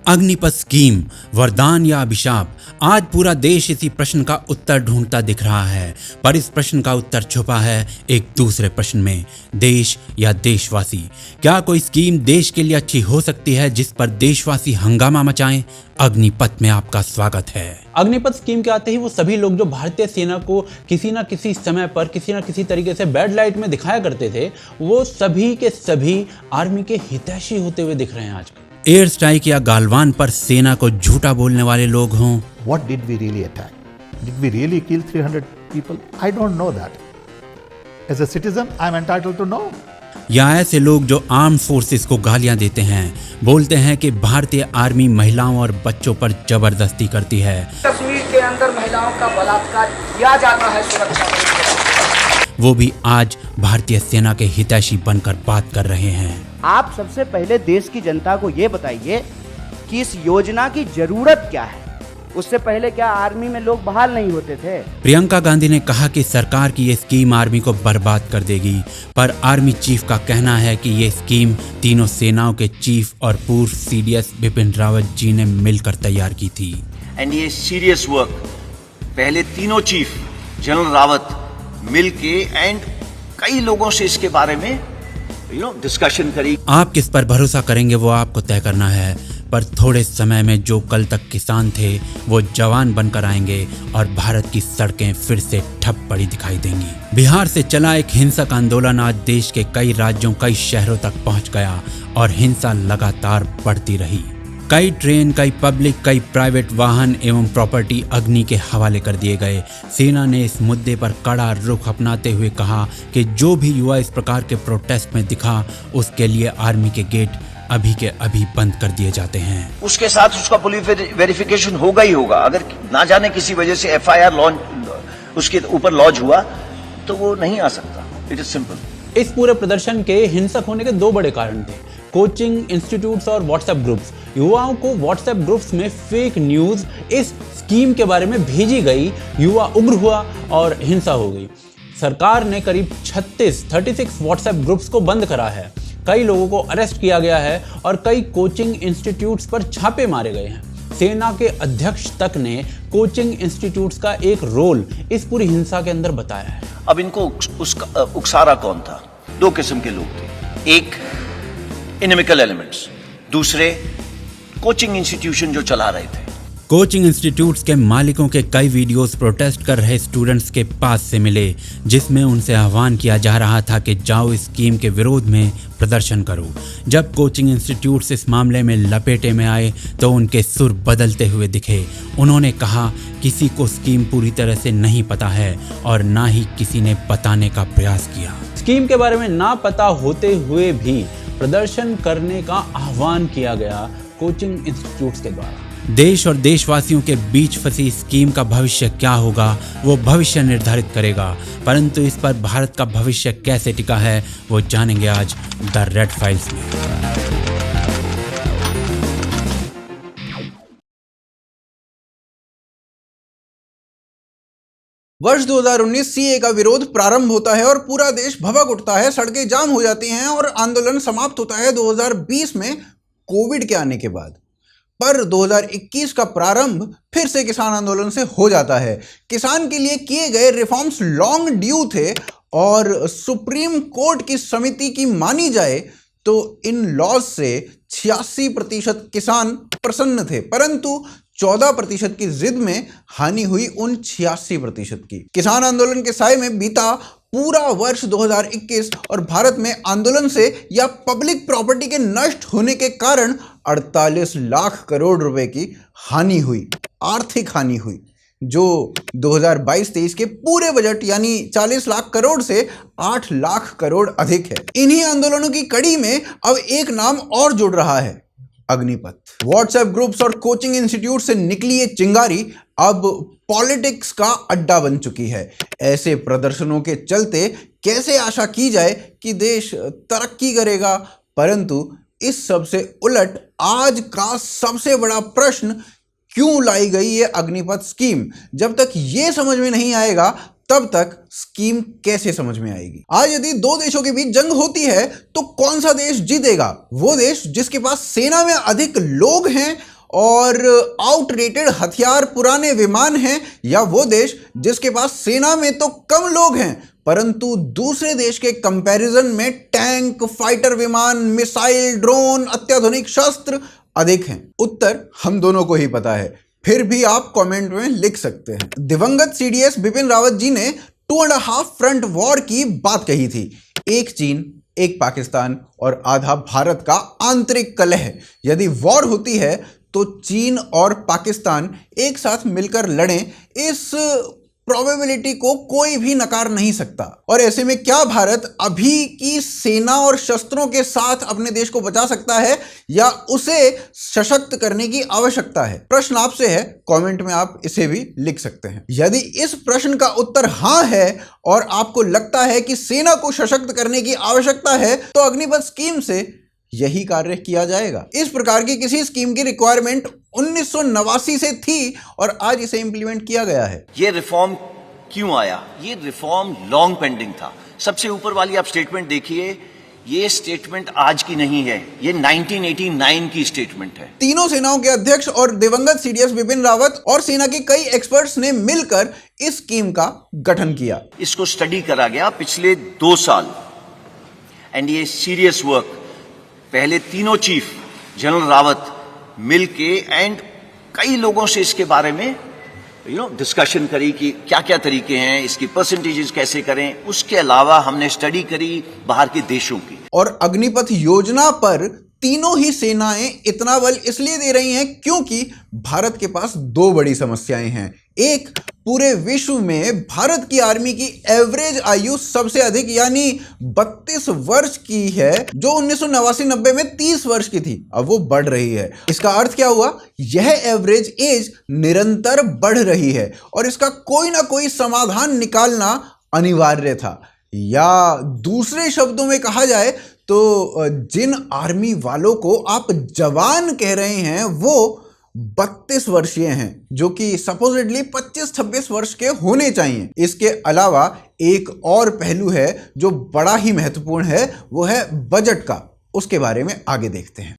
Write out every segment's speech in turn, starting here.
Agnipath scheme वरदान या अभिशाप? आज पूरा देश इसी प्रश्न का उत्तर ढूंढता दिख रहा है, पर इस प्रश्न का उत्तर छुपा है एक दूसरे प्रश्न में, देश या देशवासी। क्या कोई स्कीम देश के लिए अच्छी हो सकती है जिस पर देशवासी हंगामा मचाएं? अग्निपथ में आपका स्वागत है। अग्निपथ स्कीम के आते ही वो सभी लोग जो भारतीय सेना को किसी ना किसी समय पर किसी ना किसी तरीके से बैड लाइट में दिखाया करते थे, वो सभी के सभी आर्मी के हितैषी होते हुए दिख रहे हैं आजकल। एयर स्ट्राइक या गालवान पर सेना को झूठा बोलने वाले लोग हों। What did we really attack? Did we really kill 300 people? I don't know that. As a citizen, I'm entitled to know. या ऐसे लोग जो आर्म फोर्सेस को गालियां देते हैं, बोलते हैं कि भारतीय आर्मी महिलाओं और बच्चों पर जबरदस्ती करती है। कश्मीर के अंदर महिलाओं का बलात्कार किया जाता है सुरक्षा बलों द्वारा। वो भी आज भारतीय सेना के हितैषी बनकर बात कर रहे हैं। आप सबसे पहले देश की जनता को ये बताइए कि इस योजना की जरूरत क्या है। उससे पहले क्या आर्मी में लोग बहाल नहीं होते थे? प्रियंका गांधी ने कहा कि सरकार की ये स्कीम आर्मी को बर्बाद कर देगी, पर आर्मी चीफ का कहना है कि ये स्कीम तीनों सेनाओं के चीफ और पूर्व सीडीएस बिपिन रावत जी ने मिलकर तैयार की थी। एंड ये सीरियस वर्क पहले तीनों चीफ जनरल रावत मिलके एंड कई लोगों से इसके बारे में डिस्कशन करी। आप किस पर भरोसा करेंगे वो आपको तय करना है, पर थोड़े समय में जो कल तक किसान थे वो जवान बनकर आएंगे और भारत की सड़कें फिर से ठप पड़ी दिखाई देंगी। बिहार से चला एक हिंसक आंदोलन आज देश के कई राज्यों, कई शहरों तक पहुंच गया और हिंसा लगातार बढ़ती रही। कई ट्रेन, कई पब्लिक, कई प्राइवेट वाहन एवं प्रॉपर्टी अग्नि के हवाले कर दिए गए। सेना ने इस मुद्दे पर कड़ा रुख अपनाते हुए कहा कि जो भी युवा इस प्रकार के प्रोटेस्ट में दिखा, उसके लिए आर्मी के गेट अभी के अभी बंद कर दिए जाते हैं। उसके साथ उसका पुलिस वेरिफिकेशन होगा ही होगा। अगर ना जाने किसी वजह से एफआईआर लॉन्च उसके ऊपर लॉन्च हुआ तो वो नहीं आ सकता। It is simple. इस पूरे प्रदर्शन के हिंसक होने के दो बड़े कारण थे, कोचिंग इंस्टीट्यूट्स और व्हाट्सएप ग्रुप्स। युवाओं को व्हाट्सएप ग्रुप्स में फेक न्यूज इस स्कीम के बारे में भेजी गई, युवा उग्र हुआ और हिंसा हो गई। सरकार ने करीब 36 व्हाट्सएप ग्रुप्स को बंद करा है, कई लोगों को अरेस्ट किया गया है और कई कोचिंग इंस्टीट्यूट्स पर छापे मारे गए हैं। सेना के अध्यक्ष तक ने कोचिंग इंस्टीट्यूट्स का एक रोल इस पूरी हिंसा के अंदर बताया है। अब इनको उसका उकसारा कौन था? दो किस्म के लोग थे, एक इनमिकल एलिमेंट्स, दूसरे कोचिंग इंस्टीट्यूशन जो चला रहे थे। कोचिंग इंस्टीट्यूट्स के मालिकों के कई वीडियोस प्रोटेस्ट कर रहे स्टूडेंट्स के पास से मिले, जिसमें उनसे आह्वान किया जा रहा था कि जाओ इस स्कीम के विरोध में प्रदर्शन करो। जब कोचिंग इंस्टीट्यूट्स इस मामले में लपेटे में आए तो उनके सुर बदलते हुए दिखे। उन्होंने कहा किसी को स्कीम पूरी तरह से नहीं पता है और ना ही किसी ने बताने का प्रयास किया। स्कीम के बारे में ना पता होते हुए भी प्रदर्शन करने का आह्वान किया गया कोचिंग इंस्टीट्यूट्स के द्वारा। देश और देशवासियों के बीच फंसी स्कीम का भविष्य क्या होगा, वो भविष्य निर्धारित करेगा, परंतु इस पर भारत का भविष्य कैसे टिका है वो जानेंगे आज द रेड फाइल्स में। वर्ष 2019 सीए का विरोध प्रारंभ होता है और पूरा देश भभक उठता है, सड़कें जाम हो जाती हैं और आंदोलन समाप्त होता है 2020 में कोविड के आने के बाद। पर 2021 का प्रारंभ फिर से किसान आंदोलन से हो जाता है। किसान के लिए किए गए रिफॉर्म्स लॉन्ग ड्यू थे और सुप्रीम कोर्ट की समिति की मानी जाए तो इन लॉज से 86% किसान प्रसन्न थे, परंतु 14% की जिद में हानि हुई उन 86% की। किसान आंदोलन के साए में बीता पूरा वर्ष 2021 और भारत में आंदोलन से या पब्लिक प्रॉपर्टी के नष्ट होने के कारण 48 लाख करोड़ रुपए की हानि हुई, आर्थिक हानि हुई, जो 2022-23 के पूरे बजट यानी 40 लाख करोड़ से 8 लाख करोड़ अधिक है। इन्हीं आंदोलनों की कड़ी में अब एक नाम और जुड़ रहा है, अग्निपथ। व्हाट्सएप ग्रुप्स और कोचिंग इंस्टीट्यूट से निकली ये चिंगारी अब पॉलिटिक्स का अड्डा बन चुकी है। ऐसे प्रदर्शनों के चलते कैसे आशा की जाए कि देश तरक्की करेगा, परंतु इस सबसे उलट आज का सबसे बड़ा प्रश्न, क्यों लाई गई ये अग्निपथ स्कीम? जब तक ये समझ में नहीं आएगा तब तक स्कीम कैसे समझ में आएगी? आज यदि दो देशों के बीच जंग होती है तो कौन सा देश जीतेगा? वो देश जिसके पास सेना में अधिक लोग हैं और आउटडेटेड हथियार, पुराने विमान हैं, या वो देश जिसके पास सेना में तो कम लोग हैं परंतु दूसरे देश के कंपैरिजन में टैंक, फाइटर विमान, मिसाइल, ड्रोन, अत्याधुनिक शस्त्र अधिक हैं? उत्तर हम दोनों को ही पता है, फिर भी आप कमेंट में लिख सकते हैं। दिवंगत सीडीएस बिपिन रावत जी ने 2.5 फ्रंट वॉर की बात कही थी। एक चीन, एक पाकिस्तान और आधा भारत का आंतरिक कलह। यदि वॉर होती है तो चीन और पाकिस्तान एक साथ मिलकर लड़ें, इस प्रोबेबिलिटी को कोई भी नकार नहीं सकता। और ऐसे में क्या भारत अभी की सेना और शस्त्रों के साथ अपने देश को बचा सकता है या उसे सशक्त करने की आवश्यकता है? प्रश्न आपसे है, कमेंट में आप इसे भी लिख सकते हैं। यदि इस प्रश्न का उत्तर हां है और आपको लगता है कि सेना को सशक्त करने की आवश्यकता है तो अग्निपथ स्कीम से यही कार्य किया जाएगा। इस प्रकार की किसी स्कीम की रिक्वायरमेंट 1989 से थी और आज इसे इंप्लीमेंट किया गया है। ये रिफॉर्म क्यों आया? ये रिफॉर्म लॉन्ग पेंडिंग था। सबसे ऊपर वाली आप स्टेटमेंट देखिए, ये स्टेटमेंट आज की नहीं है, ये 1989 की स्टेटमेंट है। तीनों सेनाओं के अध्यक्ष और दिवंगत सीडीएस बिपिन रावत और सेना के कई एक्सपर्ट्स ने मिलकर इस स्कीम का गठन किया। इसको स्टडी करा गया पिछले 2 साल एंड ये सीरियस वर्क, पहले तीनों चीफ जनरल रावत मिलके एंड कई लोगों से इसके बारे में डिस्कशन करी कि क्या क्या तरीके हैं, इसकी परसेंटेजेस कैसे करें। उसके अलावा हमने स्टडी करी बाहर के देशों की। और अग्निपथ योजना पर तीनों ही सेनाएं इतना बल इसलिए दे रही हैं क्योंकि भारत के पास 2 बड़ी समस्याएं हैं। एक, पूरे विश्व में भारत की आर्मी की एवरेज आयु सबसे अधिक यानी 32 वर्ष की है, जो 1989-90 में 30 वर्ष की थी, अब वो बढ़ रही है। इसका अर्थ क्या हुआ? यह एवरेज एज निरंतर बढ़ रही है और इसका कोई ना कोई समाधान निकालना अनिवार्य था। या दूसरे शब्दों में कहा जाए तो जिन आर्मी वालों को आप जवान कह रहे हैं वो 32 वर्षीय हैं, जो कि सपोजिटली 25-26 वर्ष के होने चाहिए। इसके अलावा एक और पहलू है जो बड़ा ही महत्वपूर्ण है, वो है बजट का। उसके बारे में आगे देखते हैं।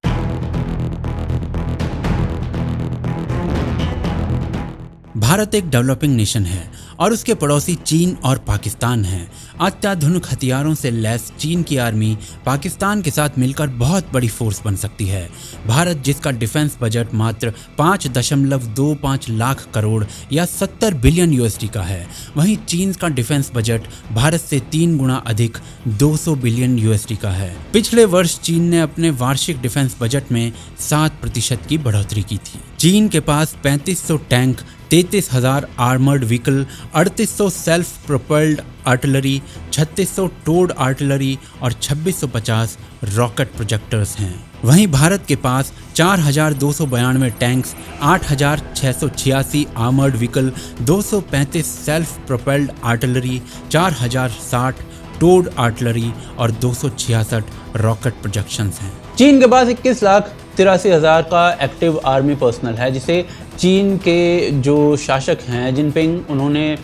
भारत एक डेवलपिंग नेशन है और उसके पड़ोसी चीन और पाकिस्तान हैं। अत्याधुनिक हथियारों से लैस चीन की आर्मी पाकिस्तान के साथ मिलकर बहुत बड़ी फोर्स बन सकती है। भारत, जिसका डिफेंस बजट मात्र 5.25 लाख करोड़ या 70 बिलियन यूएसडी का है, वहीं चीन का डिफेंस बजट भारत से 3 गुना अधिक 200 बिलियन यूएसडी का है। पिछले वर्ष चीन ने अपने वार्षिक डिफेंस बजट में 7% की बढ़ोतरी की थी। चीन के पास 3500 tank, 33,000 armoured vehicle, 3800 self propelled artillery, 3600 towed artillery और 2650 रॉकेट प्रोजेक्टर्स हैं। वहीं भारत के पास 4,292 tanks, 8,686 armoured vehicle, 235 self propelled artillery, 4,060 towed artillery और 266 रॉकेट प्रोजेक्शंस हैं। चीन के पास 21,83,000 का एक्टिव आर्मी पर्सनल है, जिसे चीन के जो शासक हैं जिनपिंग, उन्होंने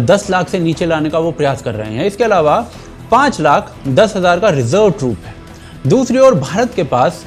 10 लाख से नीचे लाने का वो प्रयास कर रहे हैं। इसके अलावा 5,10,000 का रिजर्व ट्रूप है। दूसरी ओर भारत के पास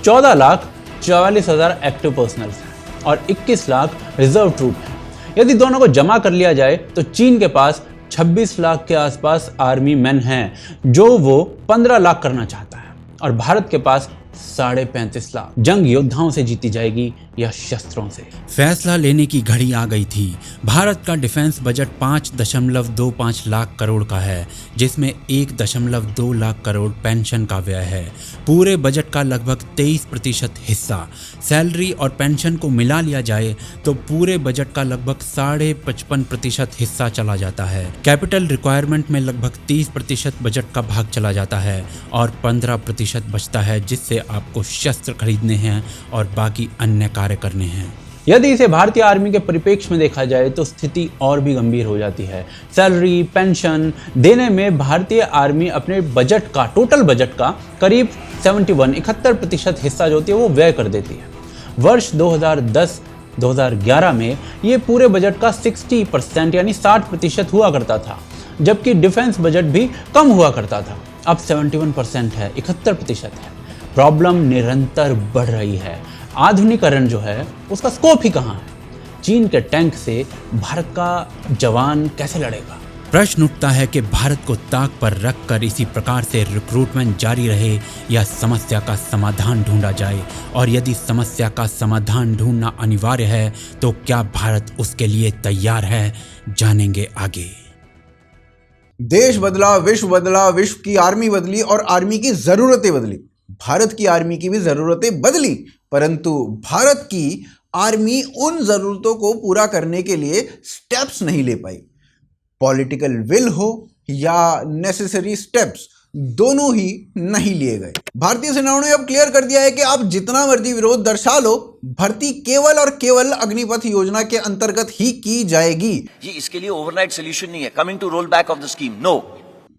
14,44,000 एक्टिव पर्सनल्स हैं और 21 लाख रिजर्व ट्रूप हैं। यदि दोनों को जमा कर लिया जाए तो चीन के पास 26 लाख के आसपास आर्मी मैन हैं, जो वो 15 लाख करना चाहता है, और भारत के पास 35.5 लाख। जंग योद्धाओं से जीती जाएगी या शस्त्रों से? फैसला लेने की घड़ी आ गई थी। भारत का डिफेंस बजट 5.25 लाख करोड़ का है, जिसमें 1.2 लाख करोड़ पेंशन का व्यय है। पूरे बजट का लगभग 23% हिस्सा सैलरी और पेंशन को मिला लिया जाए तो पूरे बजट का लगभग 55.5% हिस्सा चला जाता है। कैपिटल रिक्वायरमेंट में लगभग 30% बजट का भाग चला जाता है और 15% बचता है, जिससे आपको शस्त्र खरीदने हैं और बाकी अन्य कार्य करने हैं। यदि इसे भारतीय आर्मी के परिप्रेक्ष्य में देखा जाए तो स्थिति और भी गंभीर हो जाती है। सैलरी, पेंशन देने में भारतीय आर्मी अपने बजट का, टोटल बजट का करीब 71% हिस्सा जो होती है वो व्यय कर देती है। वर्ष 2010-2011 में ये पूरे बजट का 60% यानी 60% हुआ करता था, जबकि डिफेंस बजट भी कम हुआ करता था। अब 71% है, 71% है। प्रॉब्लम निरंतर बढ़ रही है। आधुनिकीकरण जो है उसका स्कोप ही कहाँ है? चीन के टैंक से भारत का जवान कैसे लड़ेगा? प्रश्न उठता है कि भारत को ताक पर रखकर इसी प्रकार से रिक्रूटमेंट जारी रहे या समस्या का समाधान ढूंढा जाए, और यदि समस्या का समाधान ढूंढना अनिवार्य है तो क्या भारत उसके लिए तैयार है? जानेंगे आगे। देश बदला, विश्व की आर्मी बदली और आर्मी की जरूरतें बदली। भारत की आर्मी की भी जरूरतें बदली, परंतु भारत की आर्मी उन जरूरतों को पूरा करने के लिए स्टेप्स नहीं ले पाई। पॉलिटिकल विल हो या नेसेसरी स्टेप्स, दोनों ही नहीं लिए गए। भारतीय सेनाओं ने अब क्लियर कर दिया है कि आप जितना मर्जी विरोध दर्शा लो, भर्ती केवल और केवल अग्निपथ योजना के अंतर्गत ही की जाएगी। ये इसके लिए ओवरनाइट सोल्यूशन नहीं है, coming to roll back of the scheme, no.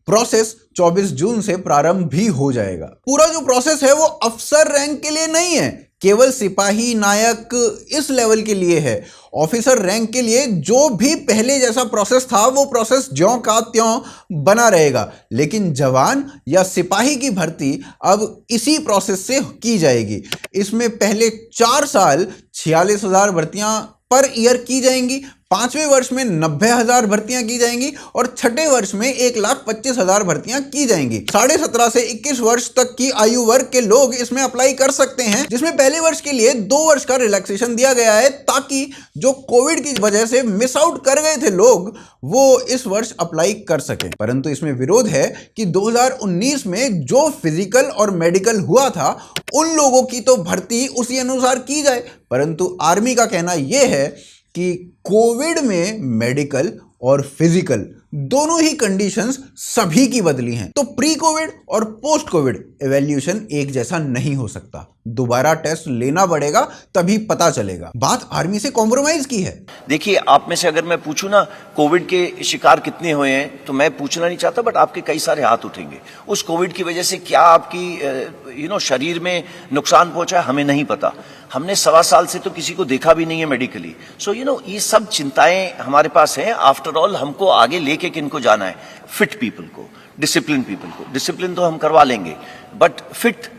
Process 24 जून से प्रारंभ भी हो जाएगा। पूरा जो प्रोसेस है वो अफसर रैंक के लिए नहीं है, केवल सिपाही नायक इस लेवल के लिए है। ऑफिसर रैंक के लिए जो भी पहले जैसा प्रोसेस था वो प्रोसेस ज्यों का त्यों बना रहेगा, लेकिन जवान या सिपाही की भर्ती अब इसी प्रोसेस से की जाएगी। इसमें पहले 4 साल 46,000 भर्तियां पर ईयर की जाएंगी, 5वें वर्ष में 90,000 भर्तियां की जाएंगी और 6ठे वर्ष में 1,25,000 भर्तियां की जाएंगी। 17.5 से 21 वर्ष तक की आयु वर्ग के लोग इसमें अप्लाई कर सकते हैं, जिसमें पहले वर्ष के लिए 2 वर्ष का रिलैक्सेशन दिया गया है, ताकि जो कोविड की वजह से मिस आउट कर गए थे लोग वो इस वर्ष अप्लाई कर सकें। परंतु इसमें विरोध है कि 2019 में जो फिजिकल और मेडिकल हुआ था उन लोगों की तो भर्ती उसी अनुसार की जाए, परंतु आर्मी का कहना यह है कि कोविड में मेडिकल और फिजिकल दोनों ही कंडीशंस सभी की बदली हैं, तो प्री कोविड और पोस्ट कोविड एवेल्यूशन एक जैसा नहीं हो सकता। दोबारा टेस्ट लेना पड़ेगा, तभी पता चलेगा। बात आर्मी से कॉम्प्रोमाइज की है। देखिए, आप में से अगर मैं पूछूं ना कोविड के शिकार कितने हुए हैं, तो मैं पूछना नहीं चाहता, बट आपके कई सारे हाथ उठेंगे। उस कोविड की वजह से क्या आपकी शरीर में नुकसान पहुंचा है, हमें नहीं पता। हमने 1.25 साल से तो किसी को देखा भी नहीं है मेडिकली। सो ये सब चिंताएं हमारे पास हैं। आफ्टर ऑल हमको आगे लेके किनको जाना है? फिट पीपल को, डिसिप्लिन पीपल को। डिसिप्लिन तो हम करवा लेंगे, बट फिट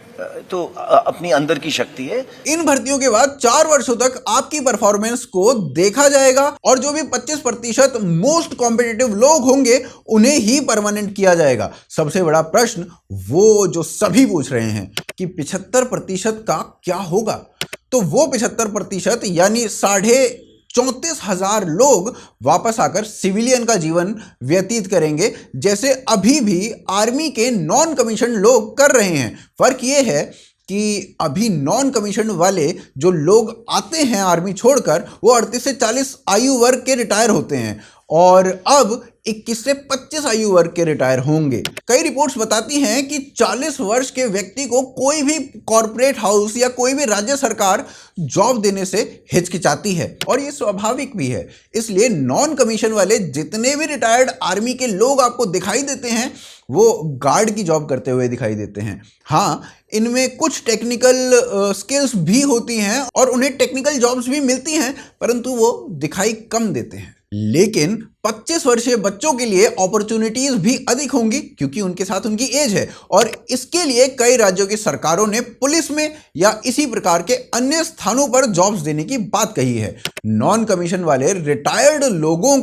तो अपनी अंदर की शक्ति है। इन भर्तियों के बाद 4 वर्षों तक आपकी परफॉर्मेंस को देखा जाएगा और जो भी 25% मोस्ट कॉम्पिटिटिव लोग होंगे उन्हें ही परमानेंट किया जाएगा। सबसे बड़ा प्रश्न वो जो सभी पूछ रहे हैं कि 75% का क्या होगा, तो वो 75% यानी 34,500 लोग वापस आकर सिविलियन का जीवन व्यतीत करेंगे, जैसे अभी भी आर्मी के नॉन कमीशन लोग कर रहे हैं। फर्क ये है कि अभी नॉन कमीशन वाले जो लोग आते हैं आर्मी छोड़कर, वो 38 से 40 आयु वर्ग के रिटायर होते हैं और अब 21 से 25 आयु वर्ग के रिटायर होंगे। कई रिपोर्ट्स बताती हैं कि 40 वर्ष के व्यक्ति को कोई भी कॉर्पोरेट हाउस या कोई भी राज्य सरकार जॉब देने से हिचकिचाती है और ये स्वाभाविक भी है। इसलिए नॉन कमीशन वाले जितने भी रिटायर्ड आर्मी के लोग आपको दिखाई देते हैं वो गार्ड की जॉब करते हुए दिखाई देते हैं। हाँ, इनमें कुछ टेक्निकल स्किल्स भी होती हैं और उन्हें टेक्निकल जॉब्स भी मिलती हैं, परंतु वो दिखाई कम देते हैं। लेकिन 25 वर्षीय बच्चों के लिए अपॉर्चुनिटीज भी अधिक होंगी क्योंकि उनके साथ उनकी एज है और इसके लिए कई राज्यों की सरकारों ने पुलिस में या इसी प्रकार के अन्य स्थानों पर जॉब्स देने की बात कही है। नॉन कमीशन वाले रिटायर्ड लोगों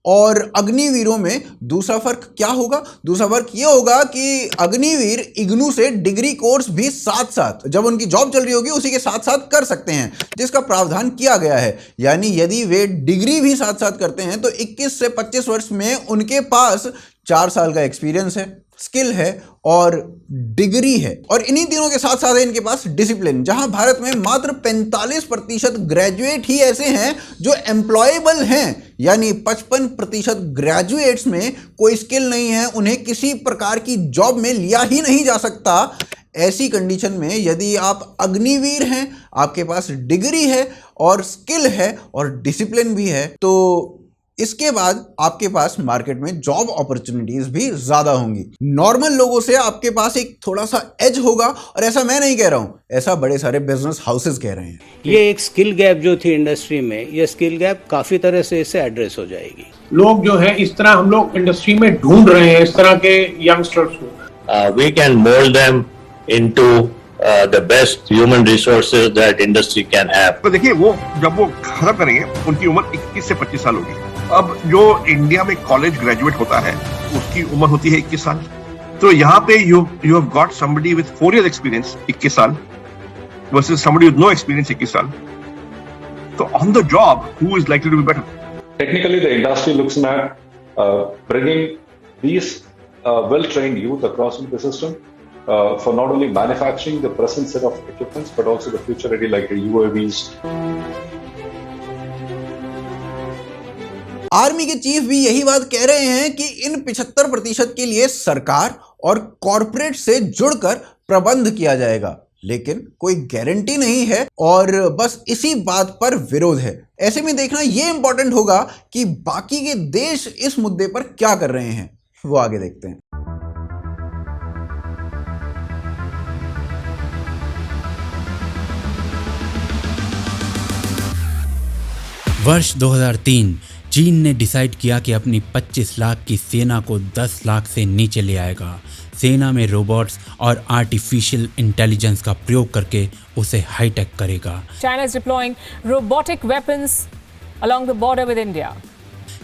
और अग्निवीरों में दूसरा फर्क क्या होगा? दूसरा फर्क यह होगा कि अग्निवीर इग्नू से डिग्री कोर्स भी साथ साथ जब उनकी जॉब चल रही होगी उसी के साथ साथ कर सकते हैं, जिसका प्रावधान किया गया है। यानी यदि वे डिग्री भी साथ साथ करते हैं तो 21 से 25 वर्ष में उनके पास 4 साल का एक्सपीरियंस है, स्किल है और डिग्री है और इन्हीं तीनों के साथ साथ है इनके पास डिसिप्लिन। जहां भारत में मात्र 45% ग्रेजुएट ही ऐसे हैं जो एम्प्लॉयबल हैं, यानी 55% ग्रेजुएट्स में कोई स्किल नहीं है, उन्हें किसी प्रकार की जॉब में लिया ही नहीं जा सकता। ऐसी कंडीशन में यदि आप अग्निवीर हैं, आपके पास डिग्री है और स्किल है और डिसिप्लिन भी है, तो इसके बाद आपके पास मार्केट में जॉब अपॉर्चुनिटीज भी ज्यादा होंगी। नॉर्मल लोगों से आपके पास एक थोड़ा सा एज होगा और ऐसा मैं नहीं कह रहा हूं, ऐसा बड़े सारे बिजनेस हाउसेस कह रहे हैं। ये एक स्किल गैप जो थी इंडस्ट्री में, ये स्किल गैप काफी तरह से इससे एड्रेस हो जाएगी। लोग जो है इस तरह हम लोग इंडस्ट्री में ढूंढ रहे हैं इस तरह के यंगस्टर्स को। We can mold them into the best human resources that industry can have. तो देखिए वो जब वो खत्म करेंगे उनकी उम्र 21 से 25 साल होगी। अब जो इंडिया में कॉलेज ग्रेजुएट होता है उसकी उम्र होती है 21 साल। तो यहाँ पे you have got somebody with 4 years experience 21 साल versus somebody with no experience 21 साल। तो on the job who is likely to be better? Technically, the industry looks at bringing these well-trained youth across the system for not only manufacturing the present set of equipments, but also the future ready like the UAVs. Army के chief भी यही बात कह रहे हैं कि इन 75% के लिए सरकार और कॉरपोरेट से जुड़कर प्रबंध किया जाएगा, लेकिन कोई गारंटी नहीं है और बस इसी बात पर विरोध है। ऐसे में देखना यह इंपॉर्टेंट होगा कि बाकी के देश इस मुद्दे पर क्या कर रहे हैं, वो आगे देखते हैं। वर्ष 2003 चीन ने डिसाइड किया कि अपनी 25 लाख की सेना को 10 लाख से नीचे ले आएगा। सेना में रोबोट्स और आर्टिफिशियल इंटेलिजेंस का प्रयोग करके उसे हाईटेक करेगा। China is deploying robotic weapons along the border with India.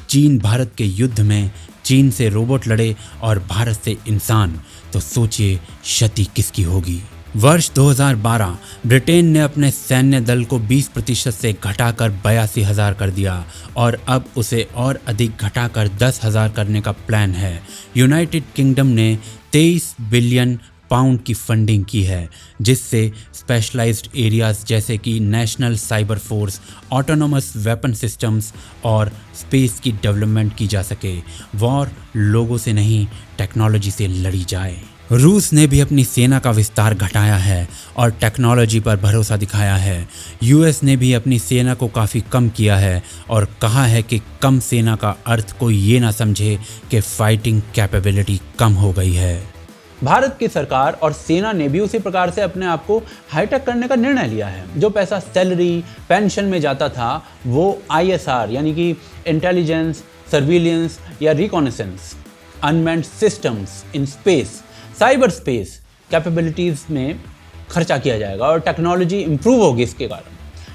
चीन भारत के युद्ध में चीन से रोबोट लड़े और भारत से इंसान, तो सोचिए क्षति किसकी होगी। वर्ष 2012 ब्रिटेन ने अपने सैन्य दल को 20% से घटाकर 82,000 कर दिया और अब उसे और अधिक घटाकर 10,000 करने का प्लान है। यूनाइटेड किंगडम ने 23 बिलियन पाउंड की फंडिंग की है, जिससे स्पेशलाइज्ड एरियाज जैसे कि national cyber force, autonomous weapon systems और स्पेस की डेवलपमेंट की जा सके। वॉर लोगों से नहीं, टेक्नोलॉजी से लड़ी जाए। रूस ने भी अपनी सेना का विस्तार घटाया है और टेक्नोलॉजी पर भरोसा दिखाया है। यूएस ने भी अपनी सेना को काफ़ी कम किया है और कहा है कि कम सेना का अर्थ कोई ये ना समझे कि फाइटिंग कैपेबिलिटी कम हो गई है। भारत की सरकार और सेना ने भी उसी प्रकार से अपने आप को हाईटेक करने का निर्णय लिया है। जो पैसा सैलरी, पेंशन में जाता था वो ISR यानी कि इंटेलिजेंस, सर्विलियंस या reconnaissance, unmanned systems in space, cyber space capabilities में खर्चा किया जाएगा और टेक्नोलॉजी इम्प्रूव होगी इसके कारण।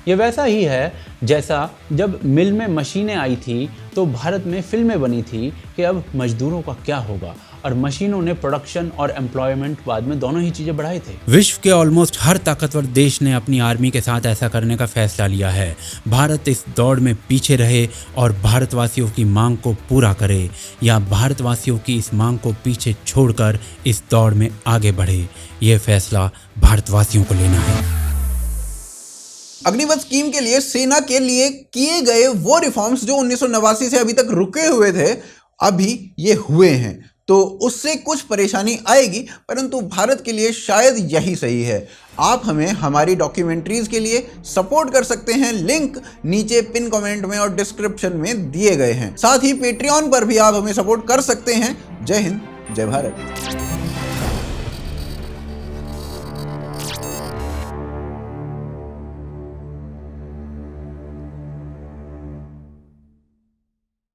ये वैसा ही है जैसा जब मिल में मशीनें आई थी तो भारत में फिल्में बनी थी कि अब मजदूरों का क्या होगा, और मशीनों ने प्रोडक्शन और एम्प्लॉयमेंट बाद में दोनों ही चीज़ें बढ़ाई थे। विश्व के ऑलमोस्ट हर ताकतवर देश ने अपनी आर्मी के साथ ऐसा करने का फैसला लिया है। भारत इस दौड़ में पीछे रहे और भारतवासियों की मांग को पूरा करे, या भारतवासियों की इस मांग को पीछे छोड़कर इस दौड़ में आगे बढ़े, ये फैसला भारतवासियों को लेना है। अग्निपथ स्कीम के लिए सेना के लिए किए गए वो रिफॉर्म्स जो 1989 से अभी तक रुके हुए थे, अभी ये हुए हैं, तो उससे कुछ परेशानी आएगी, परंतु भारत के लिए शायद यही सही है। आप हमें हमारी डॉक्यूमेंट्रीज के लिए सपोर्ट कर सकते हैं, लिंक नीचे पिन कमेंट में और डिस्क्रिप्शन में दिए गए हैं। साथ ही पेट्रियन पर भी आप हमें सपोर्ट कर सकते हैं। जय हिंद, जय भारत।